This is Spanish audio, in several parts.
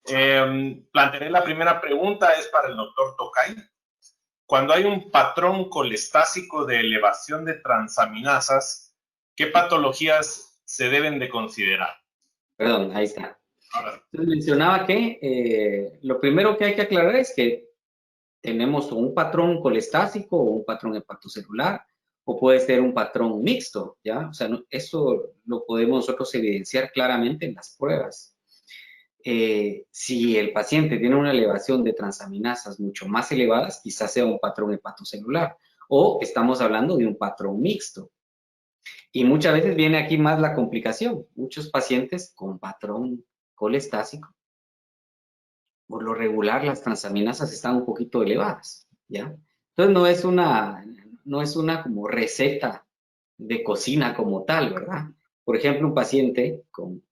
Plantearé la primera pregunta, es para el doctor Tocay. Cuando hay un patrón colestásico de elevación de transaminasas, ¿qué patologías se deben de considerar? Perdón, ahí está. Ahora, Entonces mencionaba que lo primero que hay que aclarar es que tenemos un patrón colestásico o un patrón hepatocelular, o puede ser un patrón mixto, ¿ya? O sea, eso lo podemos nosotros evidenciar claramente en las pruebas. Si el paciente tiene una elevación de transaminasas mucho más elevadas, quizás sea un patrón hepatocelular, o estamos hablando de un patrón mixto. Y muchas veces viene aquí más la complicación. Muchos pacientes con patrón colestásico, por lo regular las transaminasas están un poquito elevadas, ¿ya? Entonces no es una como receta de cocina como tal, ¿verdad? Por ejemplo, un paciente con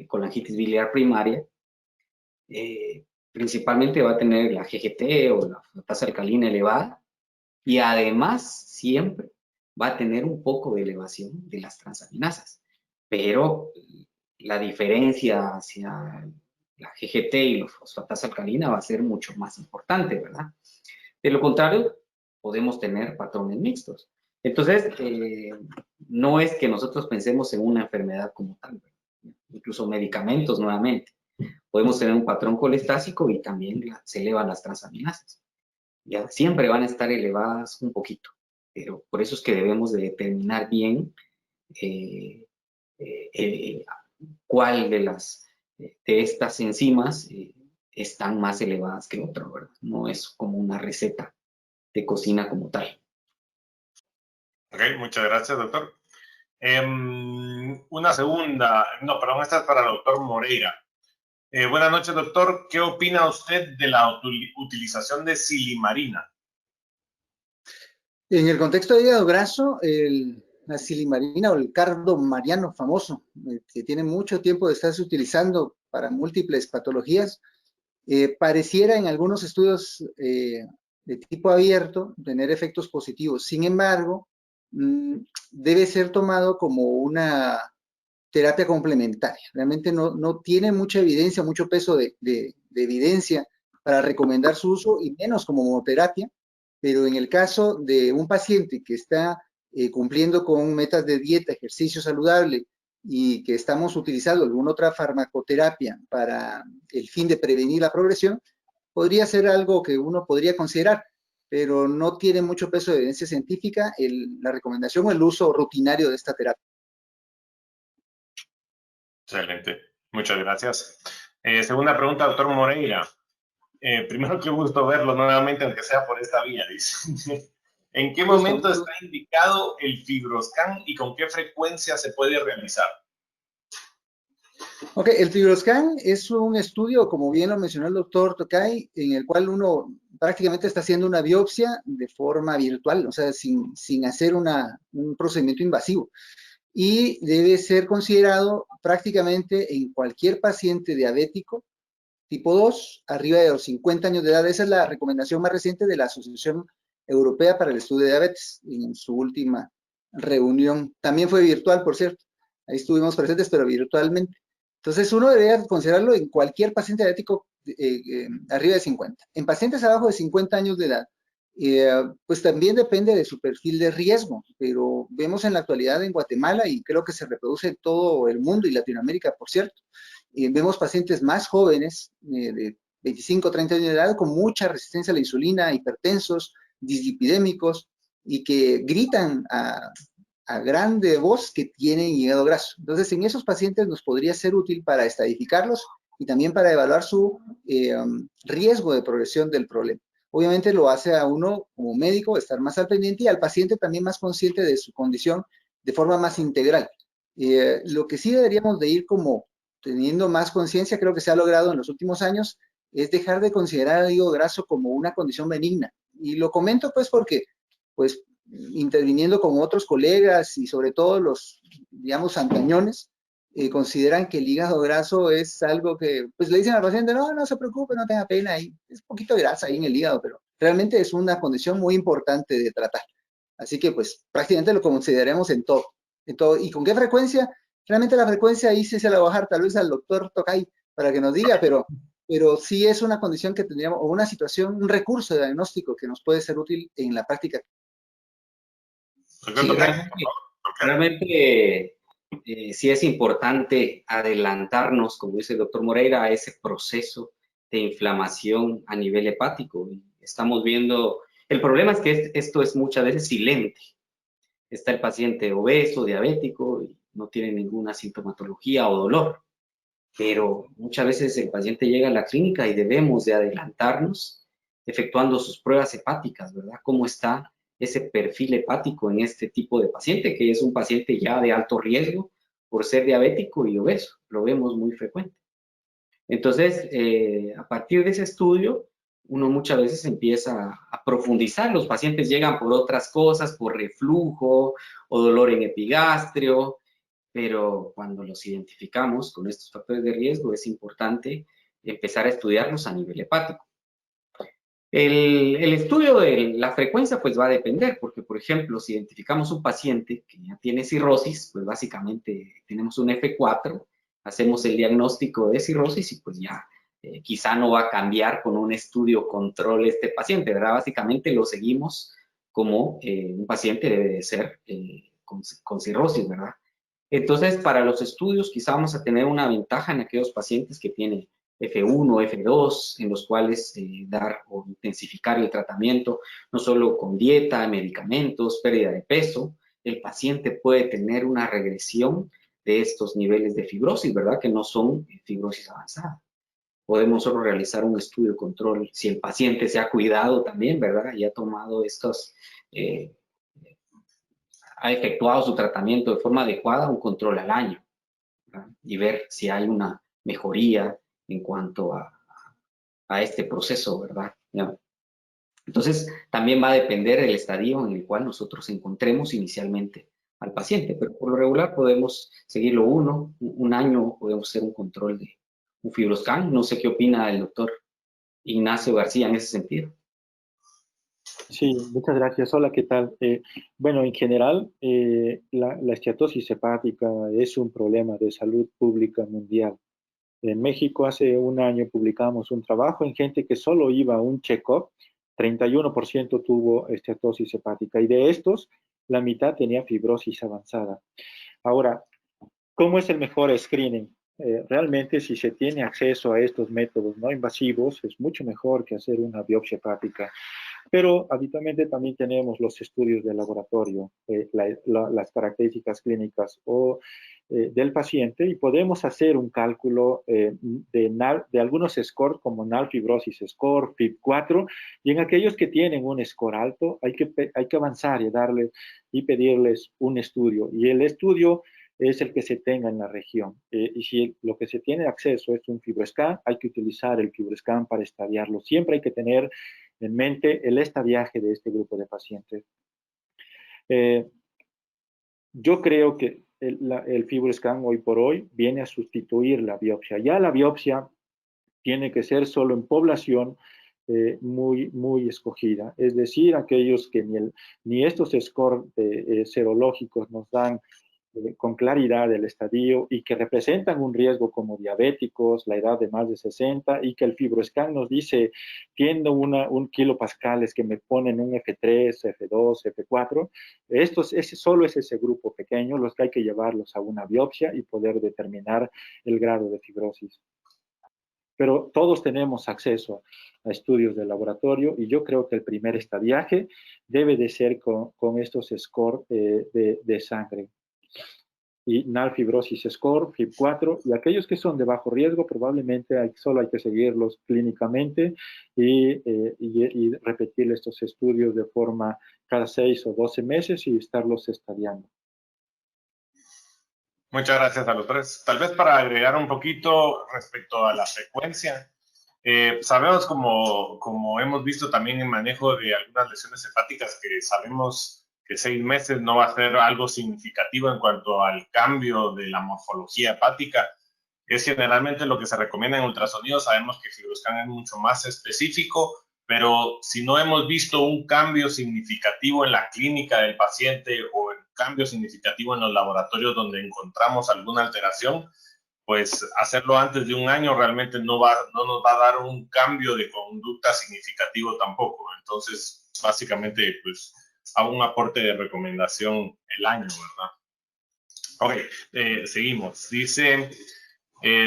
colangitis biliar primaria, principalmente va a tener la GGT o la tasa alcalina elevada y además siempre va a tener un poco de elevación de las transaminasas. Pero la diferencia hacia la GGT y la fosfatasa alcalina va a ser mucho más importante, ¿verdad? De lo contrario, podemos tener patrones mixtos. Entonces, no es que nosotros pensemos en una enfermedad como tal, ¿verdad? Incluso medicamentos nuevamente. Podemos tener un patrón colestásico y también se elevan las transaminasas. ¿Ya? Siempre van a estar elevadas un poquito, pero por eso es que debemos de determinar bien eh, eh, cuál de estas enzimas están más elevadas que otra, ¿verdad? No es como una receta de cocina como tal. ok, muchas gracias, doctor. Una segunda, no, perdón, esta es para el doctor Moreira. Buenas noches, doctor. ¿Qué opina usted de la utilización de silimarina? En el contexto de hígado graso, la silimarina o el cardo mariano famoso, que tiene mucho tiempo de estarse utilizando para múltiples patologías, pareciera en algunos estudios de tipo abierto tener efectos positivos. Sin embargo, debe ser tomado como una terapia complementaria. Realmente no tiene mucha evidencia, mucho peso de evidencia para recomendar su uso y menos como monoterapia, pero en el caso de un paciente que está cumpliendo con metas de dieta, ejercicio saludable y que estamos utilizando alguna otra farmacoterapia para el fin de prevenir la progresión, podría ser algo que uno podría considerar, pero no tiene mucho peso de evidencia científica la recomendación o el uso rutinario de esta terapia. Excelente, muchas gracias. Segunda pregunta, doctor Moreira. Primero, qué gusto verlo nuevamente, aunque sea por esta vía, dice. ¿En qué momento está indicado el FibroScan y con qué frecuencia se puede realizar? Ok, el FibroScan es un estudio, como bien lo mencionó el doctor Tocay, en el cual uno prácticamente está haciendo una biopsia de forma virtual, o sea, sin hacer un procedimiento invasivo. Y debe ser considerado prácticamente en cualquier paciente diabético tipo 2, arriba de los 50 años de edad. Esa es la recomendación más reciente de la Asociación Europea para el Estudio de Diabetes, en su última reunión. También fue virtual, por cierto. Ahí estuvimos presentes, pero virtualmente. Entonces, uno debería considerarlo en cualquier paciente diabético arriba de 50. En pacientes abajo de 50 años de edad, pues también depende de su perfil de riesgo, pero vemos en la actualidad en Guatemala, y creo que se reproduce en todo el mundo y Latinoamérica, por cierto, vemos pacientes más jóvenes, de 25 o 30 años de edad, con mucha resistencia a la insulina, hipertensos, dislipidémicos, y que gritan a grande voz que tienen hígado graso. Entonces, en esos pacientes nos podría ser útil para estadificarlos y también para evaluar su riesgo de progresión del problema. Obviamente lo hace a uno como médico estar más al pendiente y al paciente también más consciente de su condición de forma más integral. Lo que sí deberíamos de ir como teniendo más conciencia, creo que se ha logrado en los últimos años, es dejar de considerar el hígado graso como una condición benigna. Y lo comento pues porque, pues, interviniendo con otros colegas y sobre todo los, digamos, antañones, consideran que el hígado graso es algo que, pues le dicen al paciente, no se preocupe, no tenga pena, ahí es un poquito de grasa ahí en el hígado, pero realmente es una condición muy importante de tratar. Así que, pues, prácticamente lo consideraremos en todo. ¿Y con qué frecuencia? Realmente la frecuencia ahí sí se la voy a bajar tal vez al doctor Tocay para que nos diga, pero pero sí es una condición que tendríamos, o una situación, un recurso de diagnóstico que nos puede ser útil en la práctica. Sí, realmente sí es importante adelantarnos, como dice el doctor Moreira, a ese proceso de inflamación a nivel hepático. Estamos viendo, el problema es que esto es muchas veces silente. Está el paciente obeso, diabético, y no tiene ninguna sintomatología o dolor, pero muchas veces el paciente llega a la clínica y debemos de adelantarnos efectuando sus pruebas hepáticas, ¿verdad? ¿Cómo está ese perfil hepático en este tipo de paciente, que es un paciente ya de alto riesgo por ser diabético y obeso? Lo vemos muy frecuente. Entonces, a partir de ese estudio, uno muchas veces empieza a profundizar. Los pacientes llegan por otras cosas, por reflujo o dolor en epigastrio, pero cuando los identificamos con estos factores de riesgo, es importante empezar a estudiarlos a nivel hepático. El estudio de la frecuencia pues va a depender, porque por ejemplo, si identificamos un paciente que ya tiene cirrosis, pues básicamente tenemos un F4, hacemos el diagnóstico de cirrosis y pues ya quizá no va a cambiar con un estudio control este paciente, ¿verdad? Básicamente lo seguimos como un paciente debe de ser con cirrosis, ¿verdad? Entonces, para los estudios quizá vamos a tener una ventaja en aquellos pacientes que tienen F1, F2, en los cuales dar o intensificar el tratamiento, no solo con dieta, medicamentos, pérdida de peso, el paciente puede tener una regresión de estos niveles de fibrosis, ¿verdad? Que no son fibrosis avanzada. Podemos solo realizar un estudio de control si el paciente se ha cuidado también, ¿verdad? Y ha tomado estos, ha efectuado su tratamiento de forma adecuada, un control al año, ¿verdad? Y ver si hay una mejoría en cuanto a este proceso, ¿verdad? ¿Ya? Entonces, también va a depender del estadio en el cual nosotros encontremos inicialmente al paciente, pero por lo regular podemos seguirlo un año, podemos hacer un control de un fibroscan. No sé qué opina el doctor Ignacio García en ese sentido. Sí, muchas gracias. Hola, ¿qué tal? Bueno, en general, la esteatosis hepática es un problema de salud pública mundial. En México hace un año publicamos un trabajo en gente que solo iba a un check-up, 31% tuvo esteatosis hepática y de estos, la mitad tenía fibrosis avanzada. Ahora, ¿cómo es el mejor screening? Realmente si se tiene acceso a estos métodos no invasivos, es mucho mejor que hacer una biopsia hepática. Pero habitualmente también tenemos los estudios de laboratorio, las características clínicas del paciente y podemos hacer un cálculo de algunos scores como NAL Fibrosis Score, FIB4, y en aquellos que tienen un score alto hay que avanzar y pedirles un estudio. Y el estudio es el que se tenga en la región. Y si lo que se tiene acceso es un fibroscan, hay que utilizar el fibroscan para estadiarlo. Siempre hay que tener en mente el estadiaje de este grupo de pacientes. Yo creo que el fibroscan hoy por hoy viene a sustituir la biopsia. Ya la biopsia tiene que ser solo en población muy escogida. Es decir, aquellos que ni estos scores serológicos nos dan con claridad el estadio y que representan un riesgo como diabéticos, la edad de más de 60 y que el fibroscan nos dice, tiendo un kilopascales que me ponen un F3, F2, F4, solo es ese grupo pequeño los que hay que llevarlos a una biopsia y poder determinar el grado de fibrosis. Pero todos tenemos acceso a estudios de laboratorio y yo creo que el primer estadiaje debe de ser con estos scores de sangre. Y NAL Fibrosis Score, FIB4, y aquellos que son de bajo riesgo probablemente solo hay que seguirlos clínicamente y repetir estos estudios de forma cada 6 o 12 meses y estarlos estadiando. Muchas gracias a los tres. Tal vez para agregar un poquito respecto a la frecuencia, sabemos como hemos visto también en manejo de algunas lesiones hepáticas que sabemos que 6 meses no va a ser algo significativo en cuanto al cambio de la morfología hepática. Es generalmente lo que se recomienda en ultrasonido. Sabemos que fibroscan es mucho más específico, pero si no hemos visto un cambio significativo en la clínica del paciente o un cambio significativo en los laboratorios donde encontramos alguna alteración, pues hacerlo antes de un año realmente no nos va a dar un cambio de conducta significativo tampoco. Entonces, básicamente, pues, hago un aporte de recomendación el año, ¿verdad? Ok, seguimos. Dice,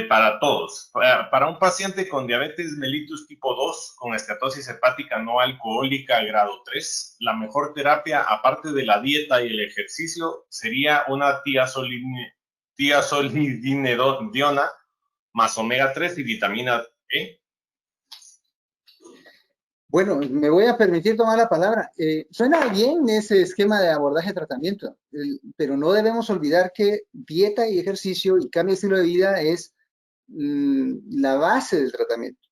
para todos, para un paciente con diabetes mellitus tipo 2, con esteatosis hepática no alcohólica grado 3, la mejor terapia, aparte de la dieta y el ejercicio, sería una tiazolidinediona más omega 3 y vitamina E. Bueno, me voy a permitir tomar la palabra. Suena bien ese esquema de abordaje de tratamiento, pero no debemos olvidar que dieta y ejercicio y cambio de estilo de vida es la base del tratamiento.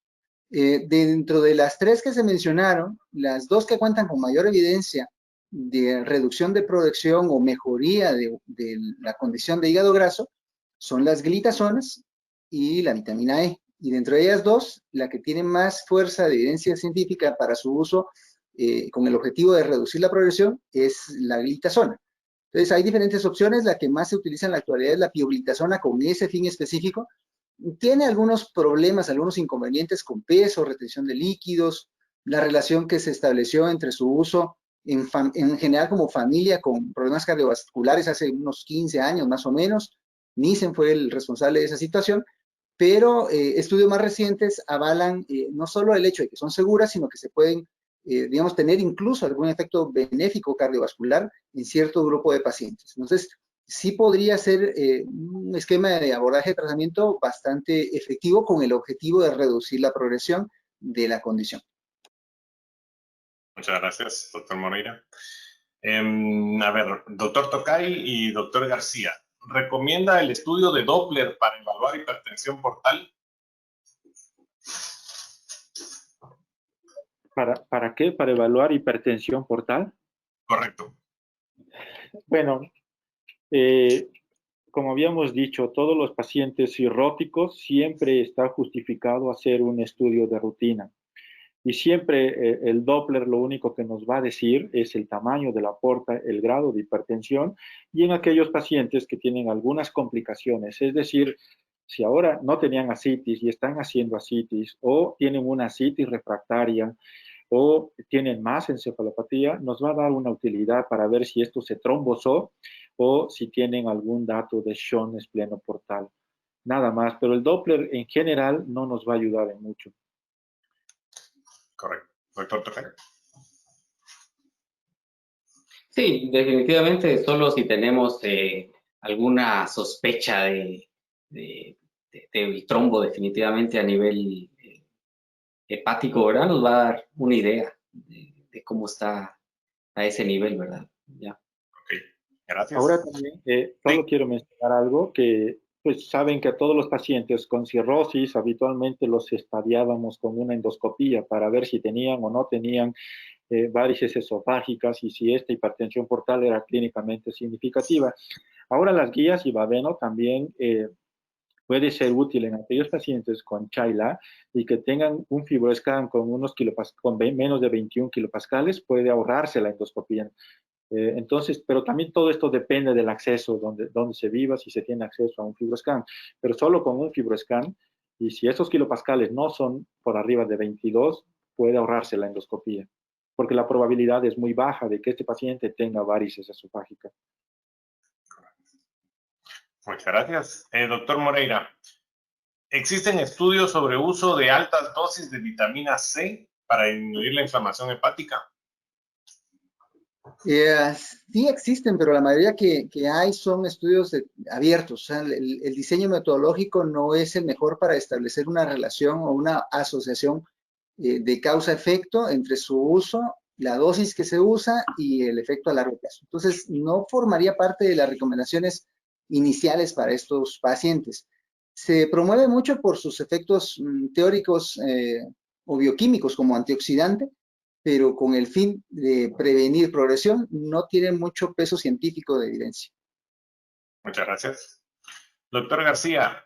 Dentro de las tres que se mencionaron, las dos que cuentan con mayor evidencia de reducción de progresión o mejoría de la condición de hígado graso son las glitazonas y la vitamina E. Y dentro de ellas dos, la que tiene más fuerza de evidencia científica para su uso con el objetivo de reducir la progresión es la glitazona. Entonces hay diferentes opciones, la que más se utiliza en la actualidad es la pioglitazona con ese fin específico. Tiene algunos problemas, algunos inconvenientes con peso, retención de líquidos, la relación que se estableció entre su uso en general como familia con problemas cardiovasculares hace unos 15 años más o menos. Nissen fue el responsable de esa situación, pero estudios más recientes avalan no solo el hecho de que son seguras, sino que se pueden, digamos, tener incluso algún efecto benéfico cardiovascular en cierto grupo de pacientes. Entonces, sí podría ser un esquema de abordaje de tratamiento bastante efectivo con el objetivo de reducir la progresión de la condición. Muchas gracias, doctor Moreira. A ver, doctor Tocay y doctor García, ¿recomienda el estudio de Doppler para evaluar hipertensión portal? ¿Para qué? ¿Para evaluar hipertensión portal? Correcto. Bueno, como habíamos dicho, todos los pacientes cirróticos siempre está justificado hacer un estudio de rutina. Y siempre el Doppler lo único que nos va a decir es el tamaño de la porta, el grado de hipertensión, y en aquellos pacientes que tienen algunas complicaciones, es decir, si ahora no tenían ascitis y están haciendo ascitis, o tienen una ascitis refractaria, o tienen más encefalopatía, nos va a dar una utilidad para ver si esto se trombosó o si tienen algún dato de Sjögren's esplenoportal. Nada más, pero el Doppler en general no nos va a ayudar en mucho. Correcto. Doctor Tocay. Sí, definitivamente solo si tenemos alguna sospecha de trombo definitivamente a nivel hepático, ¿verdad? Nos va a dar una idea de cómo está a ese nivel, ¿verdad? Ya. Ok, gracias. Ahora también solo quiero mencionar algo que pues saben que a todos los pacientes con cirrosis habitualmente los estadiábamos con una endoscopía para ver si tenían o no tenían varices esofágicas y si esta hipertensión portal era clínicamente significativa. Ahora las guías Ibaveno también puede ser útil en aquellos pacientes con Chaila y que tengan un FibroScan con menos de 21 kilopascales, puede ahorrarse la endoscopía. Entonces, pero también todo esto depende del acceso, donde se viva, si se tiene acceso a un FibroScan. Pero solo con un FibroScan, y si esos kilopascales no son por arriba de 22, puede ahorrarse la endoscopía, porque la probabilidad es muy baja de que este paciente tenga varices esofágicas. Muchas gracias. Doctor Moreira, ¿existen estudios sobre uso de altas dosis de vitamina C para disminuir la inflamación hepática? Sí existen, pero la mayoría que hay son estudios abiertos. O sea, el diseño metodológico no es el mejor para establecer una relación o una asociación de causa-efecto entre su uso, la dosis que se usa y el efecto a largo plazo. Entonces, no formaría parte de las recomendaciones iniciales para estos pacientes. Se promueve mucho por sus efectos teóricos o bioquímicos como antioxidante, pero con el fin de prevenir progresión, no tiene mucho peso científico de evidencia. Muchas gracias. Doctor García,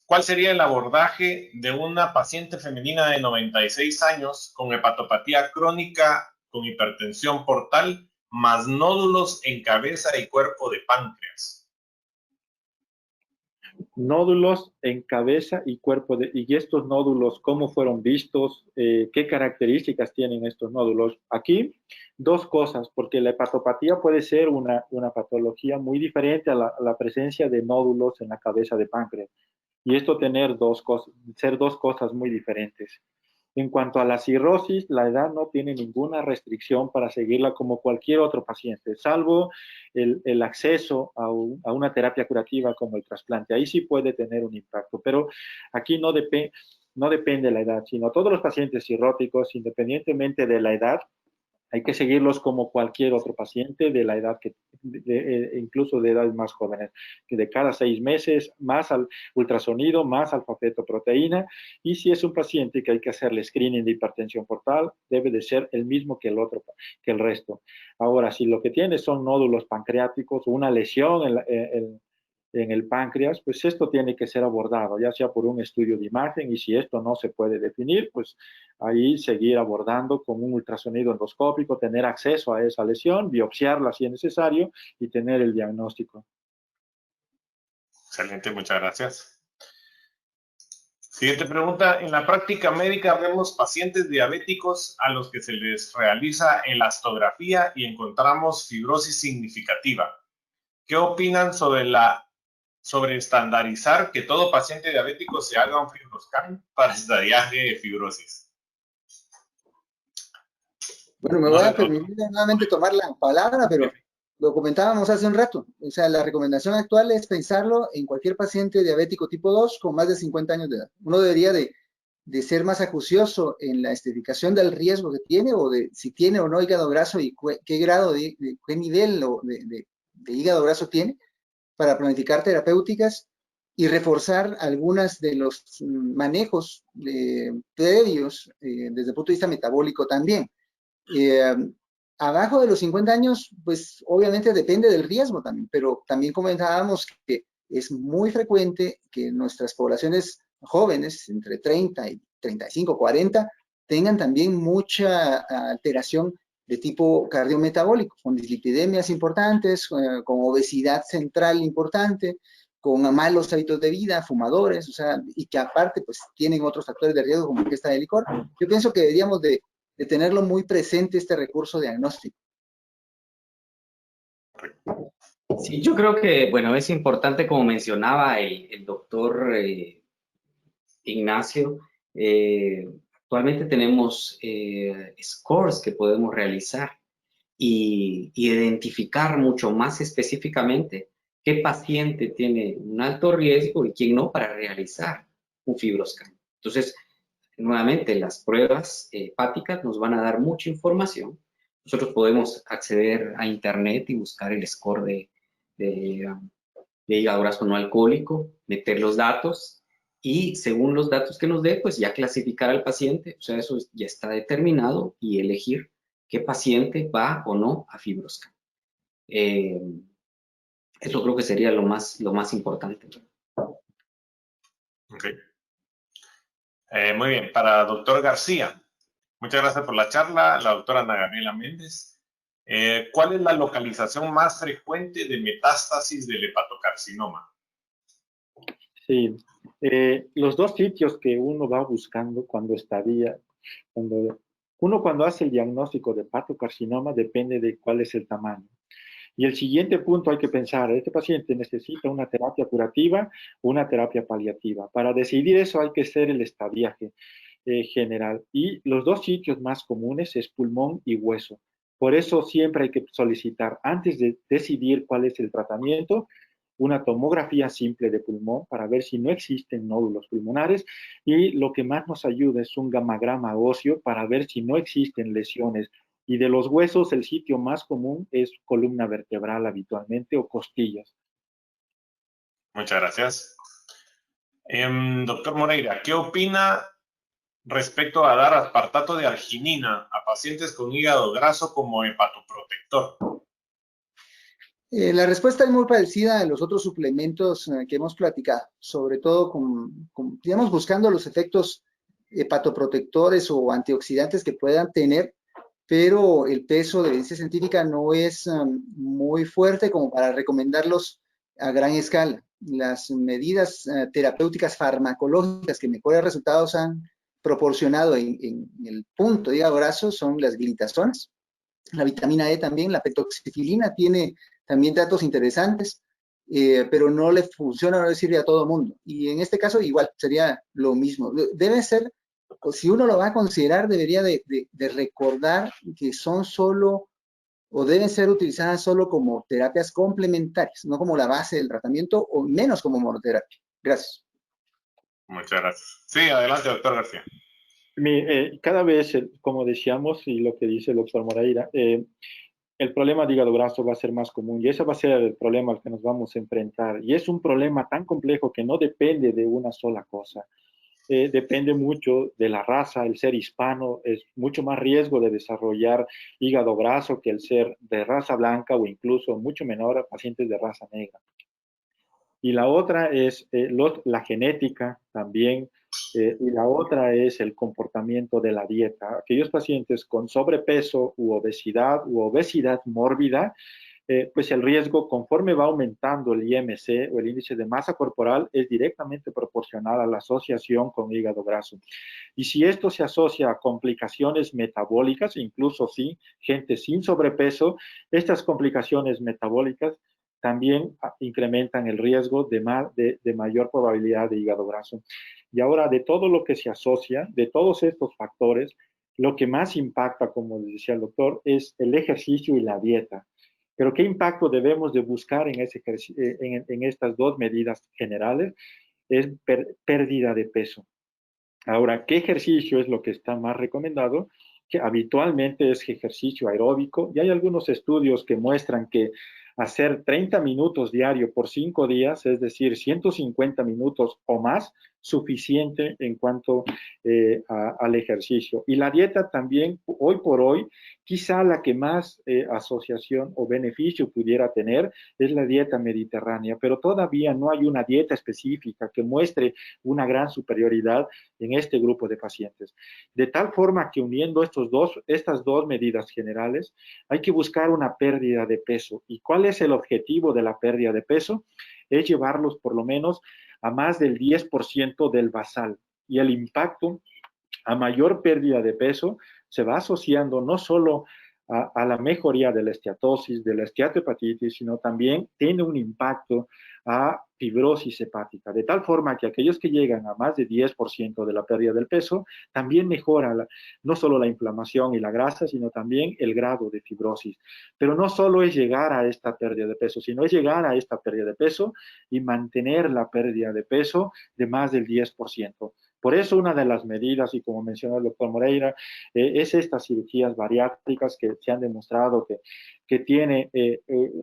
¿cuál sería el abordaje de una paciente femenina de 96 años con hepatopatía crónica, con hipertensión portal, más nódulos en cabeza y cuerpo de páncreas? nódulos en cabeza y cuerpo, y estos nódulos, cómo fueron vistos, qué características tienen estos nódulos. Aquí, dos cosas, porque la hepatopatía puede ser una patología muy diferente a la presencia de nódulos en la cabeza de páncreas. Y esto ser dos cosas muy diferentes. En cuanto a la cirrosis, la edad no tiene ninguna restricción para seguirla como cualquier otro paciente, salvo el acceso a una terapia curativa como el trasplante. Ahí sí puede tener un impacto, pero aquí no depende de la edad, sino todos los pacientes cirróticos, independientemente de la edad, hay que seguirlos como cualquier otro paciente de la edad incluso de edades más jóvenes, que de cada 6 meses, más al ultrasonido, más alfa-fetoproteína, y si es un paciente que hay que hacerle screening de hipertensión portal, debe de ser el mismo que el resto. Ahora, si lo que tiene son nódulos pancreáticos o una lesión en el páncreas, pues esto tiene que ser abordado, ya sea por un estudio de imagen, y si esto no se puede definir, pues ahí seguir abordando con un ultrasonido endoscópico, tener acceso a esa lesión, biopsiarla si es necesario y tener el diagnóstico. Excelente, muchas gracias. Siguiente pregunta. En la práctica médica vemos pacientes diabéticos a los que se les realiza elastografía y encontramos fibrosis significativa. ¿Qué opinan sobre estandarizar que todo paciente diabético se haga un FibroScan para estadiaje de fibrosis? Bueno, me voy a permitir nuevamente tomar la palabra, pero lo comentábamos hace un rato. O sea, la recomendación actual es pensarlo en cualquier paciente diabético tipo 2 con más de 50 años de edad. Uno debería de ser más acucioso en la estratificación del riesgo que tiene, o de si tiene o no hígado graso y qué grado, qué nivel de hígado graso tiene, para planificar terapéuticas y reforzar algunas de los manejos previos desde el punto de vista metabólico también. Abajo de los 50 años, pues obviamente depende del riesgo también, pero también comentábamos que es muy frecuente que nuestras poblaciones jóvenes, entre 30 y 35, 40, tengan también mucha alteración de tipo cardiometabólico, con dislipidemias importantes, con obesidad central importante, con malos hábitos de vida, fumadores, o sea, y que aparte pues tienen otros factores de riesgo como ingesta de licor. Yo pienso que deberíamos de tenerlo muy presente este recurso diagnóstico. Sí, yo creo que, bueno, es importante, como mencionaba el doctor Ignacio, actualmente tenemos scores que podemos realizar y identificar mucho más específicamente qué paciente tiene un alto riesgo y quién no para realizar un FibroScan. Entonces, nuevamente, las pruebas hepáticas nos van a dar mucha información. Nosotros podemos acceder a internet y buscar el score de hígado graso no alcohólico, meter los datos y según los datos que nos dé, pues ya clasificar al paciente. O sea, eso ya está determinado y elegir qué paciente va o no a FibroScan. Eso creo que sería lo más importante. Ok. Muy bien, para doctor García, muchas gracias por la charla, la doctora Ana Gabriela Méndez. ¿Cuál es la localización más frecuente de metástasis del hepatocarcinoma? Sí, los dos sitios que uno va buscando cuando hace el diagnóstico de hepatocarcinoma depende de cuál es el tamaño. Y el siguiente punto hay que pensar, ¿este paciente necesita una terapia curativa o una terapia paliativa? Para decidir eso hay que hacer el estadiaje general. Y los dos sitios más comunes es pulmón y hueso. Por eso siempre hay que solicitar, antes de decidir cuál es el tratamiento, una tomografía simple de pulmón para ver si no existen nódulos pulmonares, y lo que más nos ayuda es un gamagrama óseo para ver si no existen lesiones. Y de los huesos, el sitio más común es columna vertebral habitualmente o costillas. Muchas gracias. Doctor Moreira, ¿qué opina respecto a dar aspartato de arginina a pacientes con hígado graso como hepatoprotector? La respuesta es muy parecida a los otros suplementos que hemos platicado, sobre todo digamos, buscando los efectos hepatoprotectores o antioxidantes que puedan tener, pero el peso de evidencia científica no es muy fuerte como para recomendarlos a gran escala. las medidas terapéuticas farmacológicas que mejores resultados han proporcionado en el punto de hígado graso son las glitazonas, la vitamina E también, la petoxifilina tiene también datos interesantes, pero no le funciona, no le sirve a todo el mundo. Y en este caso igual sería lo mismo. Debe ser, si uno lo va a considerar, debería de recordar que son solo, o deben ser utilizadas solo como terapias complementarias, no como la base del tratamiento, o menos como monoterapia. Gracias. Muchas gracias. Sí, adelante, doctor García. Cada vez, como decíamos, y lo que dice el doctor Moreira, el problema de hígado graso va a ser más común y ese va a ser el problema al que nos vamos a enfrentar. Y es un problema tan complejo que no depende de una sola cosa. Depende mucho de la raza. El ser hispano es mucho más riesgo de desarrollar hígado graso que el ser de raza blanca o incluso mucho menor a pacientes de raza negra. Y la otra es la genética también, y la otra es el comportamiento de la dieta. Aquellos pacientes con sobrepeso u obesidad mórbida, pues el riesgo, conforme va aumentando el IMC o el índice de masa corporal, es directamente proporcional a la asociación con hígado graso. Y si esto se asocia a complicaciones metabólicas, incluso sí, gente sin sobrepeso, estas complicaciones metabólicas también incrementan el riesgo de mayor probabilidad de hígado graso. Y ahora, de todo lo que se asocia, de todos estos factores, lo que más impacta, como decía el doctor, es el ejercicio y la dieta. Pero ¿qué impacto debemos de buscar en estas dos medidas generales? Es pérdida de peso. Ahora, ¿qué ejercicio es lo que está más recomendado? Que habitualmente es ejercicio aeróbico, y hay algunos estudios que muestran que hacer 30 minutos diario por 5 días, es decir, 150 minutos o más, suficiente en cuanto al ejercicio. Y la dieta también, hoy por hoy, quizá la que más asociación o beneficio pudiera tener es la dieta mediterránea, pero todavía no hay una dieta específica que muestre una gran superioridad en este grupo de pacientes. De tal forma que uniendo estas dos medidas generales, hay que buscar una pérdida de peso. ¿Y cuál es el objetivo de la pérdida de peso? Es llevarlos por lo menos a más del 10% del basal. Y el impacto a mayor pérdida de peso se va asociando no solo a la mejoría de la esteatosis, de la esteatohepatitis, sino también tiene un impacto a fibrosis hepática, de tal forma que aquellos que llegan a más de 10% de la pérdida del peso, también mejora no solo la inflamación y la grasa, sino también el grado de fibrosis. Pero no solo es llegar a esta pérdida de peso, sino es llegar a esta pérdida de peso y mantener la pérdida de peso de más del 10%. Por eso una de las medidas, y como mencionó el doctor Moreira, es estas cirugías bariátricas que se han demostrado que tiene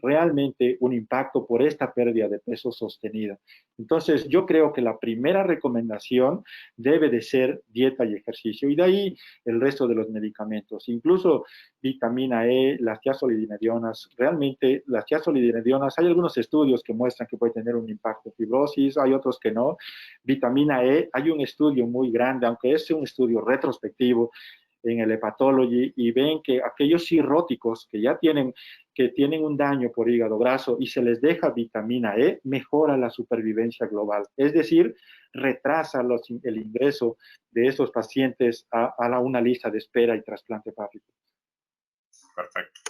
realmente un impacto por esta pérdida de peso sostenida. Entonces, yo creo que la primera recomendación debe de ser dieta y ejercicio, y de ahí el resto de los medicamentos, incluso vitamina E, las tiazolidinedionas. Realmente las tiazolidinedionas, hay algunos estudios que muestran que puede tener un impacto en fibrosis, hay otros que no. Vitamina E, hay un estudio muy grande, aunque es un estudio retrospectivo en el Hepatology, y ven que aquellos cirróticos que ya tienen un daño por hígado graso y se les deja vitamina E, mejora la supervivencia global. Es decir, retrasa el ingreso de esos pacientes a una lista de espera y trasplante hepático. Perfecto.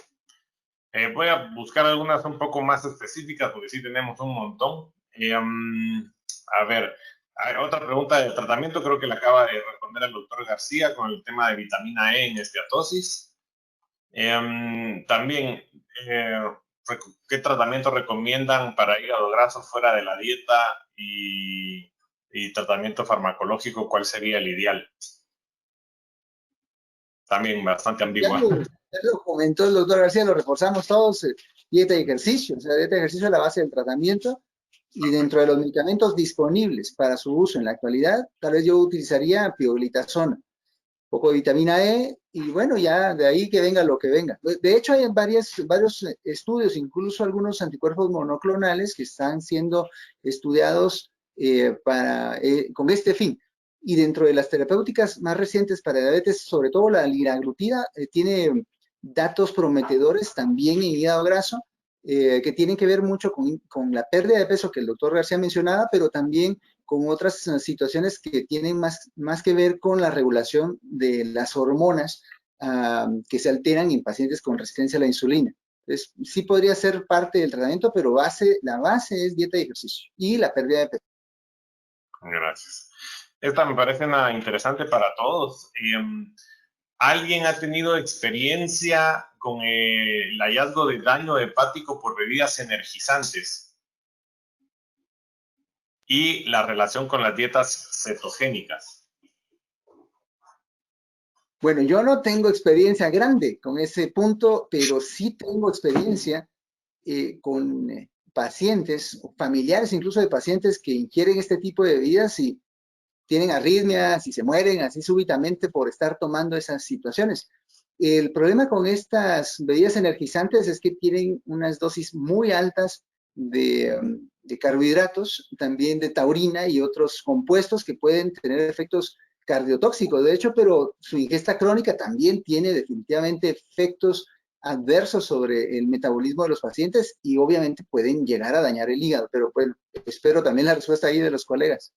Voy a buscar algunas un poco más específicas porque sí tenemos un montón. A ver, hay otra pregunta del tratamiento, creo que la acaba de responder el doctor García con el tema de vitamina E en esteatosis. También, ¿qué tratamiento recomiendan para hígado graso fuera de la dieta y tratamiento farmacológico? ¿Cuál sería el ideal? También bastante ambigua. Ya lo comentó el doctor García, lo reforzamos todos, dieta y ejercicio. O sea, dieta y ejercicio es la base del tratamiento, y dentro de los medicamentos disponibles para su uso en la actualidad, tal vez yo utilizaría pioglitazona, un poco de vitamina E, y bueno, ya de ahí que venga lo que venga. De hecho, hay varios estudios, incluso algunos anticuerpos monoclonales que están siendo estudiados con este fin. Y dentro de las terapéuticas más recientes para diabetes, sobre todo la liraglutida, tiene datos prometedores también en hígado graso. que tienen que ver mucho con la pérdida de peso que el doctor García mencionaba, pero también con otras situaciones que tienen más que ver con la regulación de las hormonas que se alteran en pacientes con resistencia a la insulina. Entonces, sí podría ser parte del tratamiento, pero la base es dieta y ejercicio y la pérdida de peso. Gracias. Esta me parece una interesante para todos. ¿Alguien ha tenido experiencia con el hallazgo de daño hepático por bebidas energizantes y la relación con las dietas cetogénicas? Bueno, yo no tengo experiencia grande con ese punto, pero sí tengo experiencia con pacientes, familiares incluso de pacientes que ingieren este tipo de bebidas y tienen arritmias y se mueren así súbitamente por estar tomando esas situaciones. El problema con estas bebidas energizantes es que tienen unas dosis muy altas de carbohidratos, también de taurina y otros compuestos que pueden tener efectos cardiotóxicos, de hecho, pero su ingesta crónica también tiene definitivamente efectos adversos sobre el metabolismo de los pacientes y obviamente pueden llegar a dañar el hígado, pero bueno, espero también la respuesta ahí de los colegas.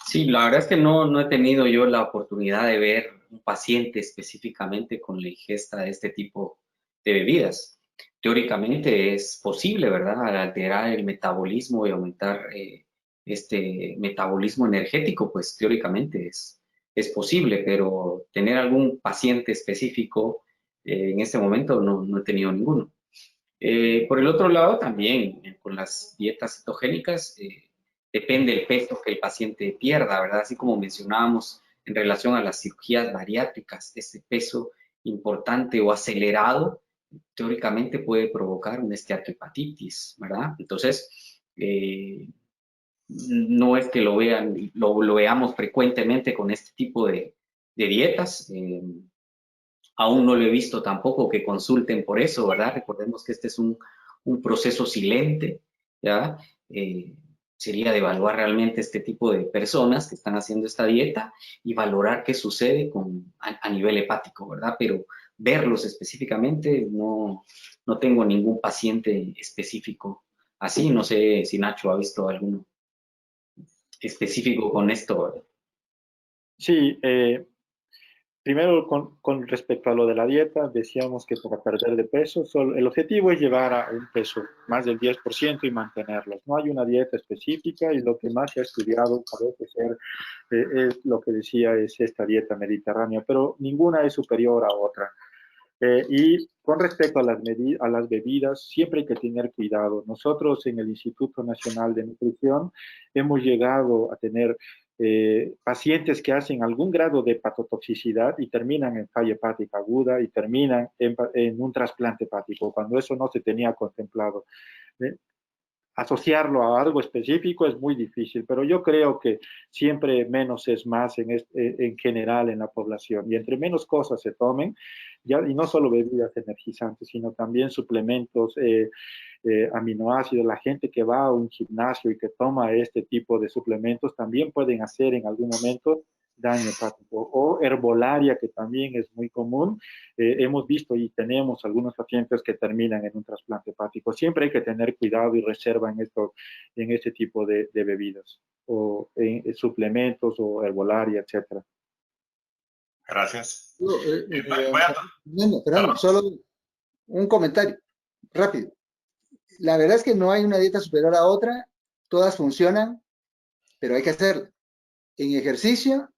Sí, la verdad es que no he tenido yo la oportunidad de ver un paciente específicamente con la ingesta de este tipo de bebidas. Teóricamente es posible, ¿verdad?, al alterar el metabolismo y aumentar este metabolismo energético, pues teóricamente es posible, pero tener algún paciente específico en este momento no he tenido ninguno. Por el otro lado, también con las dietas cetogénicas, depende el peso que el paciente pierda, ¿verdad? Así como mencionábamos en relación a las cirugías bariátricas, ese peso importante o acelerado teóricamente puede provocar una esteatohepatitis, ¿verdad? Entonces, no es que lo veamos frecuentemente con este tipo de dietas. Aún no lo he visto tampoco que consulten por eso, ¿verdad? Recordemos que este es un proceso silente, ¿ya? Sería de evaluar realmente este tipo de personas que están haciendo esta dieta y valorar qué sucede a nivel hepático, ¿verdad? Pero verlos específicamente, no tengo ningún paciente específico así. No sé si Nacho ha visto alguno específico con esto, ¿verdad? Sí, primero, con respecto a lo de la dieta, decíamos que para perder de peso, el objetivo es llevar a un peso más del 10% y mantenerlos. No hay una dieta específica y lo que más se ha estudiado parece ser, es lo que decía, es esta dieta mediterránea, pero ninguna es superior a otra. Y con respecto a las bebidas, siempre hay que tener cuidado. Nosotros en el Instituto Nacional de Nutrición hemos llegado a tener pacientes que hacen algún grado de hepatotoxicidad y terminan en falla hepática aguda y terminan en un trasplante hepático, cuando eso no se tenía contemplado. Asociarlo a algo específico es muy difícil, pero yo creo que siempre menos es más en general en la población. Y entre menos cosas se tomen, y no solo bebidas energizantes, sino también suplementos, aminoácidos. La gente que va a un gimnasio y que toma este tipo de suplementos también pueden hacer en algún momento daño hepático. O herbolaria, que también es muy común. Hemos visto y tenemos algunos pacientes que terminan en un trasplante hepático. Siempre hay que tener cuidado y reserva en este tipo de bebidas, o en suplementos, o herbolaria, etcétera. Gracias. Fernando, solo un comentario rápido. La verdad es que no hay una dieta superior a otra, todas funcionan, pero hay que hacerlo. En ejercicio,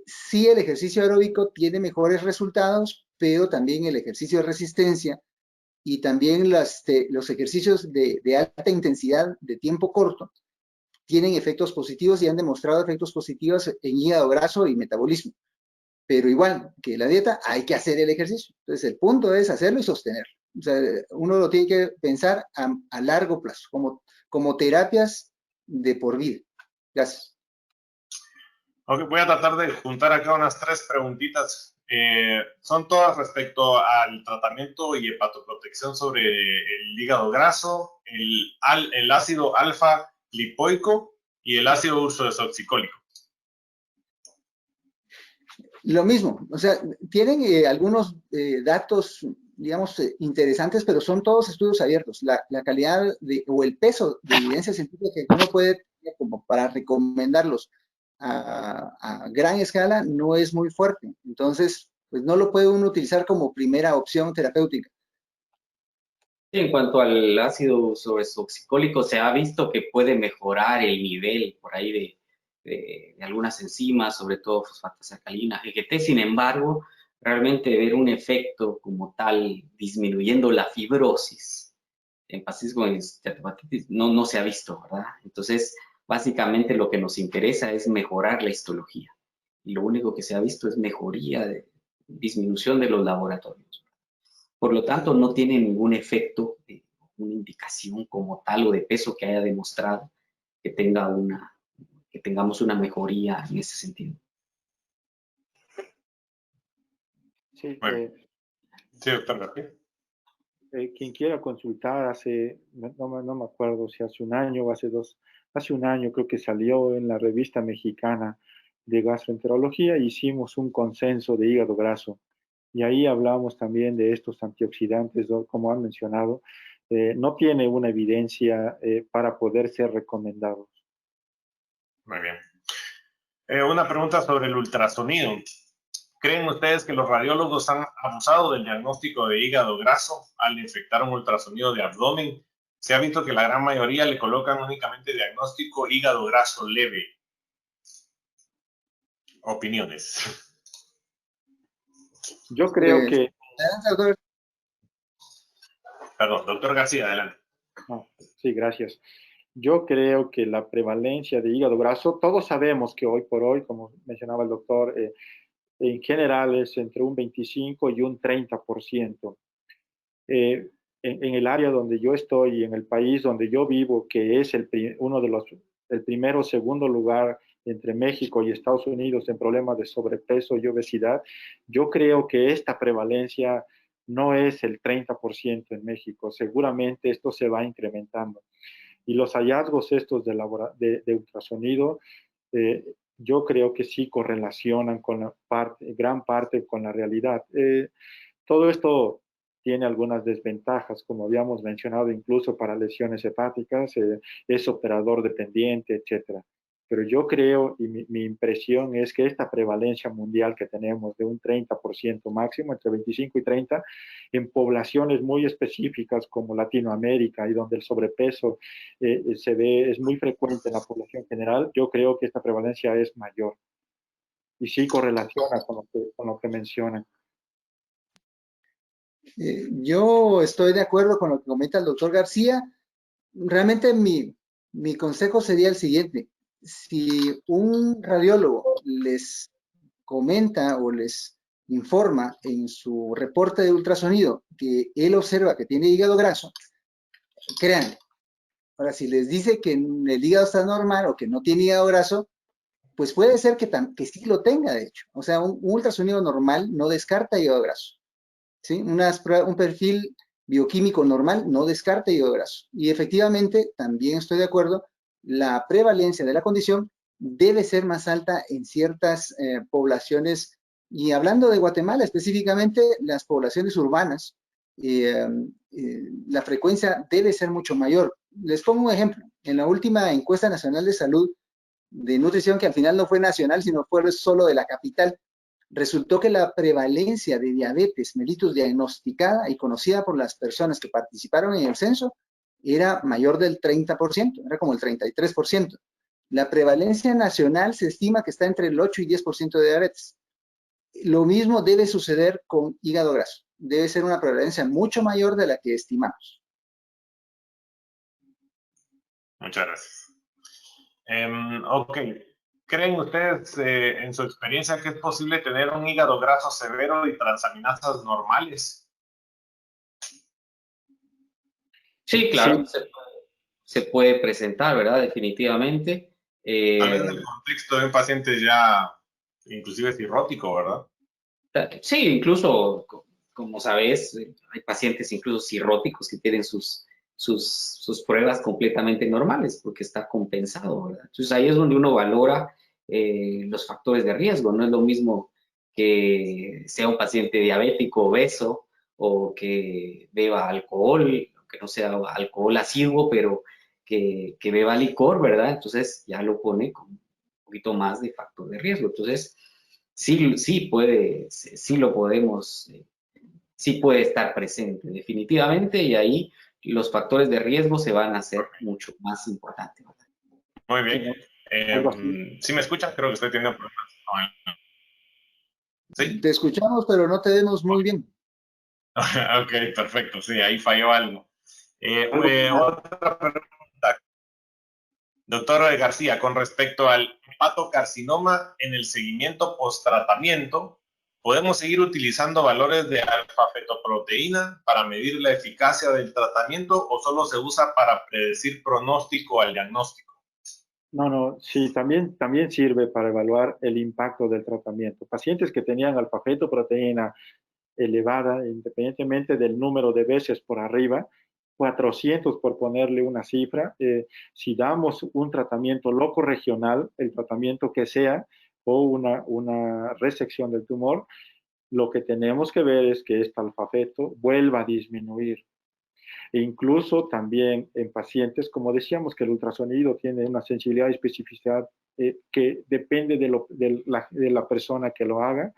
sí, el ejercicio aeróbico tiene mejores resultados, pero también el ejercicio de resistencia y también los ejercicios de alta intensidad de tiempo corto tienen efectos positivos y han demostrado efectos positivos en hígado graso y metabolismo. Pero igual que la dieta, hay que hacer el ejercicio. Entonces, el punto es hacerlo y sostenerlo. O sea, uno lo tiene que pensar a largo plazo, como terapias de por vida. Gracias. Ok, voy a tratar de juntar acá unas 3 preguntitas. Son todas respecto al tratamiento y hepatoprotección sobre el hígado graso, el ácido alfa lipoico y el ácido ursodesoxicólico. Lo mismo, o sea, tienen algunos datos digamos, interesantes, pero son todos estudios abiertos. La calidad o el peso de evidencia científica que uno puede tener como para recomendarlos a gran escala no es muy fuerte. Entonces, pues no lo puede uno utilizar como primera opción terapéutica. En cuanto al ácido sobreoxicólico, se ha visto que puede mejorar el nivel por ahí de algunas enzimas, sobre todo fosfatasa-alcalina, GGT. Sin embargo, realmente ver un efecto como tal disminuyendo la fibrosis en pacientes con esteatohepatitis no se ha visto, ¿verdad? Entonces, básicamente lo que nos interesa es mejorar la histología. Y lo único que se ha visto es mejoría, disminución de los laboratorios. Por lo tanto, no tiene ningún efecto, una indicación como tal o de peso que haya demostrado que tengamos una mejoría en ese sentido. Sí, sí, doctor García. Quien quiera consultar, no me acuerdo si hace un año o hace un año creo que salió en la revista mexicana de gastroenterología, hicimos un consenso de hígado graso. Y ahí hablamos también de estos antioxidantes, como han mencionado, no tiene una evidencia para poder ser recomendados. Muy bien. Una pregunta sobre el ultrasonido. ¿Creen ustedes que los radiólogos han abusado del diagnóstico de hígado graso al efectuar un ultrasonido de abdomen? Se ha visto que la gran mayoría le colocan únicamente diagnóstico hígado graso leve. Opiniones. Yo creo que... Perdón, doctor García, adelante. Sí, gracias. Yo creo que la prevalencia de hígado graso, todos sabemos que hoy por hoy, como mencionaba el doctor, en general es entre un 25 y un 30%. En el área donde yo estoy, en el país donde yo vivo, que es el primero o segundo lugar entre México y Estados Unidos en problemas de sobrepeso y obesidad, yo creo que esta prevalencia no es el 30% en México. Seguramente esto se va incrementando. Y los hallazgos estos de ultrasonido, yo creo que sí correlacionan con gran parte con la realidad. Todo esto tiene algunas desventajas, como habíamos mencionado, incluso para lesiones hepáticas, es operador dependiente, etcétera. Pero yo creo, y mi impresión es que esta prevalencia mundial que tenemos de un 30% máximo, entre 25 y 30, en poblaciones muy específicas como Latinoamérica y donde el sobrepeso es muy frecuente en la población general, yo creo que esta prevalencia es mayor. Y sí correlaciona con lo que mencionan. Yo estoy de acuerdo con lo que comenta el doctor García. Realmente mi consejo sería el siguiente. Si un radiólogo les comenta o les informa en su reporte de ultrasonido que él observa que tiene hígado graso, créanle. Ahora, si les dice que el hígado está normal o que no tiene hígado graso, pues puede ser que sí lo tenga, de hecho. O sea, un ultrasonido normal no descarta hígado graso. ¿Sí? Un perfil bioquímico normal no descarta hígado graso. Y efectivamente, también estoy de acuerdo, la prevalencia de la condición debe ser más alta en ciertas poblaciones. Y hablando de Guatemala, específicamente las poblaciones urbanas, la frecuencia debe ser mucho mayor. Les pongo un ejemplo. En la última encuesta nacional de salud de nutrición, que al final no fue nacional, sino fue solo de la capital, resultó que la prevalencia de diabetes mellitus diagnosticada y conocida por las personas que participaron en el censo era mayor del 30%, era como el 33%. La prevalencia nacional se estima que está entre el 8 y 10% de diabetes. Lo mismo debe suceder con hígado graso. Debe ser una prevalencia mucho mayor de la que estimamos. Muchas gracias. Ok. ¿Creen ustedes, en su experiencia, que es posible tener un hígado graso severo y transaminasas normales? Sí, claro, sí. Se puede presentar, ¿verdad? Definitivamente. Tal vez en el contexto de un paciente ya inclusive cirrótico, ¿verdad? Sí, incluso, como sabes, hay pacientes incluso cirróticos que tienen sus pruebas completamente normales porque está compensado, ¿verdad? Entonces ahí es donde uno valora los factores de riesgo. No es lo mismo que sea un paciente diabético, obeso, o que beba alcohol, que no sea alcohol asiduo, pero que beba licor, ¿verdad? Entonces ya lo pone con un poquito más de factor de riesgo. Entonces, sí puede, sí lo podemos, sí puede estar presente definitivamente, y ahí los factores de riesgo se van a hacer mucho más importantes, ¿verdad? Muy bien. Algo así. ¿Sí me escuchan? Creo que estoy teniendo problemas. ¿Sí? Te escuchamos, pero no te vemos muy bien. Ok, perfecto. Sí, ahí falló algo. Algo similar. Otra pregunta, doctor García, con respecto al hepatocarcinoma en el seguimiento post-tratamiento, ¿podemos seguir utilizando valores de alfa-fetoproteína para medir la eficacia del tratamiento o solo se usa para predecir pronóstico al diagnóstico? No, sí, también sirve para evaluar el impacto del tratamiento. Pacientes que tenían alfa-fetoproteína elevada, independientemente del número de veces por arriba, 400 por ponerle una cifra, si damos un tratamiento loco regional, el tratamiento que sea, o una resección del tumor, lo que tenemos que ver es que este alfa-feto vuelva a disminuir. E incluso también en pacientes, como decíamos, que el ultrasonido tiene una sensibilidad y especificidad que depende de la persona que lo haga.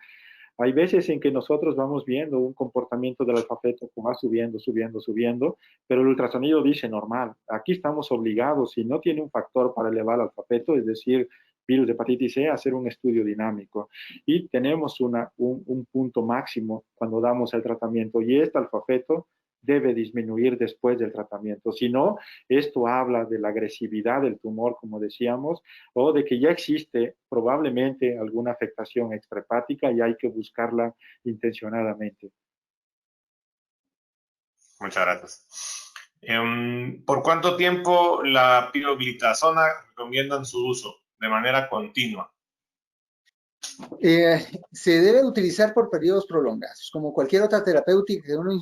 Hay veces en que nosotros vamos viendo un comportamiento del alfa-feto que va subiendo, subiendo, subiendo, pero el ultrasonido dice normal. Aquí estamos obligados, si no tiene un factor para elevar el alfa-feto, es decir, virus de hepatitis C, a hacer un estudio dinámico. Y tenemos un punto máximo cuando damos el tratamiento, y este alfa-feto debe disminuir después del tratamiento. Si no, esto habla de la agresividad del tumor, como decíamos, o de que ya existe probablemente alguna afectación extrahepática y hay que buscarla intencionadamente. Muchas gracias. ¿Por cuánto tiempo la pioglitazona recomiendan su uso de manera continua? Se debe utilizar por periodos prolongados. Como cualquier otra terapéutica que uno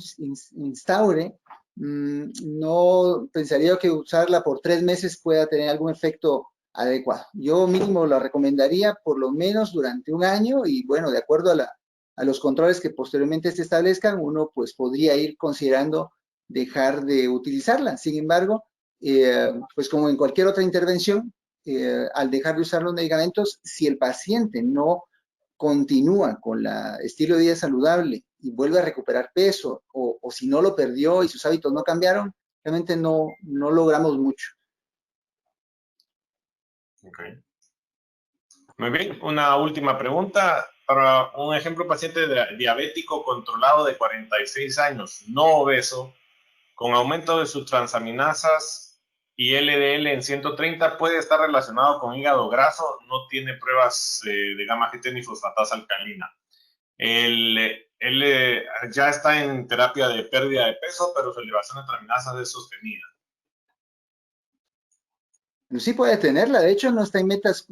instaure, no pensaría que usarla por 3 meses pueda tener algún efecto adecuado. Yo mínimo la recomendaría por lo menos durante un año, y bueno, de acuerdo a los controles que posteriormente se establezcan, uno pues podría ir considerando dejar de utilizarla. Sin embargo, pues como en cualquier otra intervención, al dejar de usar los medicamentos, si el paciente no continúa con el estilo de vida saludable y vuelve a recuperar peso, o si no lo perdió y sus hábitos no cambiaron, realmente no logramos mucho. Okay. Muy bien, una última pregunta. Para un ejemplo, paciente diabético controlado de 46 años, no obeso, con aumento de sus transaminasas y LDL en 130, puede estar relacionado con hígado graso, no tiene pruebas de gamma GT ni fosfatasa alcalina. Él ya está en terapia de pérdida de peso, pero su elevación de transaminasas es sostenida. Sí puede tenerla, de hecho no está en metas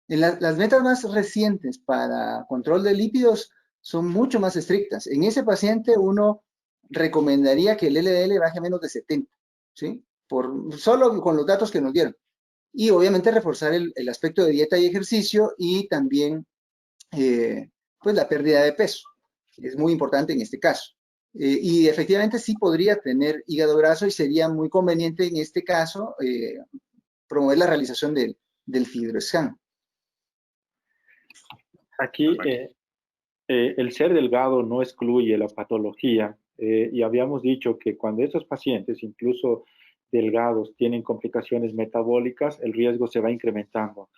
las metas más recientes para control de lípidos son mucho más estrictas. En ese paciente uno recomendaría que el LDL baje a menos de 70, ¿sí? Solo con los datos que nos dieron. Y obviamente reforzar el aspecto de dieta y ejercicio, y también pues la pérdida de peso. Es muy importante en este caso. Y efectivamente sí podría tener hígado graso, y sería muy conveniente en este caso promover la realización del FibroScan. Aquí el ser delgado no excluye la patología, y habíamos dicho que cuando estos pacientes, incluso delgados, tienen complicaciones metabólicas, el riesgo se va incrementando.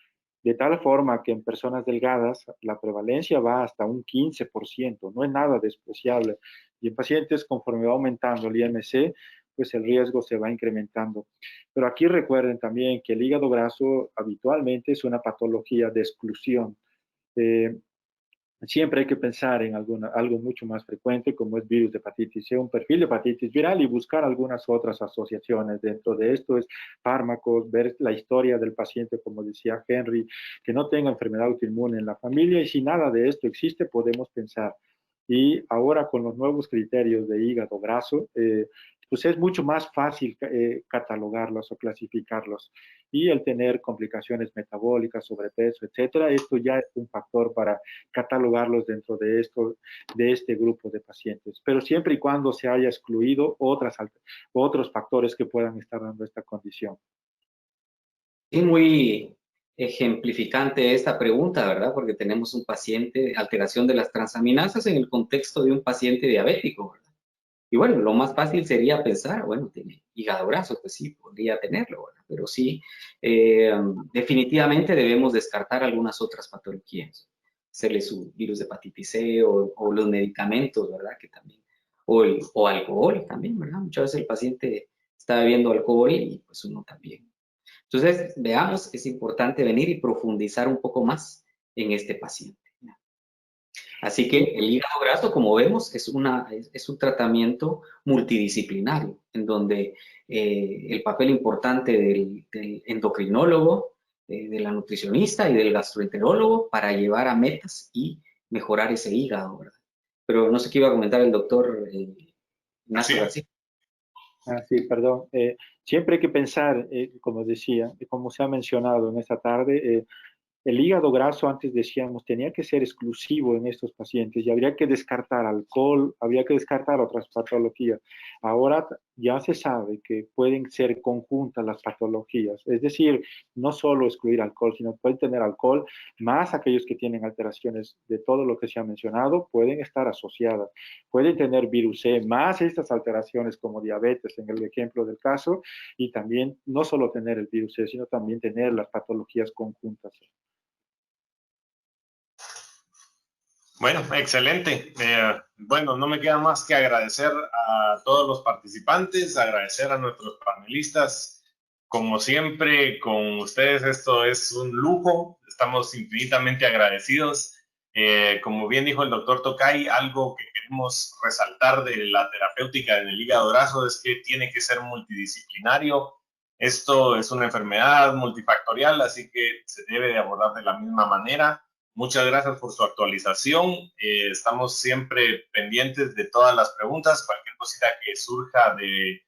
De tal forma que en personas delgadas la prevalencia va hasta un 15%, no es nada despreciable. Y en pacientes, conforme va aumentando el IMC, pues el riesgo se va incrementando. Pero aquí recuerden también que el hígado graso habitualmente es una patología de exclusión. Siempre hay que pensar en algo mucho más frecuente, como es virus de hepatitis C, un perfil de hepatitis viral, y buscar algunas otras asociaciones. Dentro de esto es fármacos, ver la historia del paciente, como decía Henry, que no tenga enfermedad autoinmune en la familia, y si nada de esto existe, podemos pensar. Y ahora con los nuevos criterios de hígado graso, pues es mucho más fácil catalogarlos o clasificarlos. Y el tener complicaciones metabólicas, sobrepeso, etcétera, esto ya es un factor para catalogarlos dentro de este grupo de pacientes. Pero siempre y cuando se haya excluido otros factores que puedan estar dando esta condición. Es muy ejemplificante esta pregunta, ¿verdad? Porque tenemos un paciente, alteración de las transaminasas en el contexto de un paciente diabético, ¿verdad? Y bueno, lo más fácil sería pensar, bueno, tiene hígado graso, pues sí, podría tenerlo, ¿verdad? Pero sí, definitivamente debemos descartar algunas otras patologías. Hacerle su virus de hepatitis C o los medicamentos, ¿verdad? Que también, o alcohol también, ¿verdad? Muchas veces el paciente está bebiendo alcohol y pues uno también. Entonces, veamos, es importante venir y profundizar un poco más en este paciente. Así que el hígado graso, como vemos, es un tratamiento multidisciplinario, en donde el papel importante del endocrinólogo, de la nutricionista y del gastroenterólogo para llevar a metas y mejorar ese hígado, ¿verdad? Pero no sé qué iba a comentar el doctor Ignacio García. Sí, perdón. Siempre hay que pensar, como decía, como se ha mencionado en esta tarde, el hígado graso, antes decíamos, tenía que ser exclusivo en estos pacientes y habría que descartar alcohol, habría que descartar otras patologías. Ahora ya se sabe que pueden ser conjuntas las patologías, es decir, no solo excluir alcohol, sino pueden tener alcohol, más aquellos que tienen alteraciones de todo lo que se ha mencionado, pueden estar asociadas. Pueden tener virus C, más estas alteraciones como diabetes en el ejemplo del caso, y también no solo tener el virus C, sino también tener las patologías conjuntas. Bueno, excelente. Bueno, no me queda más que agradecer a todos los participantes, agradecer a nuestros panelistas. Como siempre, con ustedes esto es un lujo. Estamos infinitamente agradecidos. Como bien dijo el doctor Tocay, algo que queremos resaltar de la terapéutica en el hígado graso es que tiene que ser multidisciplinario. Esto es una enfermedad multifactorial, así que se debe de abordar de la misma manera. Muchas gracias por su actualización. Estamos siempre pendientes de todas las preguntas. Cualquier cosita que surja de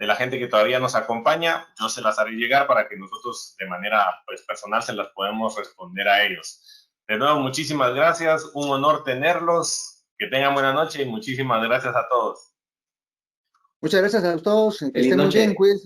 la gente que todavía nos acompaña, yo se las haré llegar para que nosotros de manera pues, personal se las podemos responder a ellos. De nuevo, muchísimas gracias. Un honor tenerlos. Que tengan buena noche y muchísimas gracias a todos. Muchas gracias a todos. Que estén muy bien. Cuídense.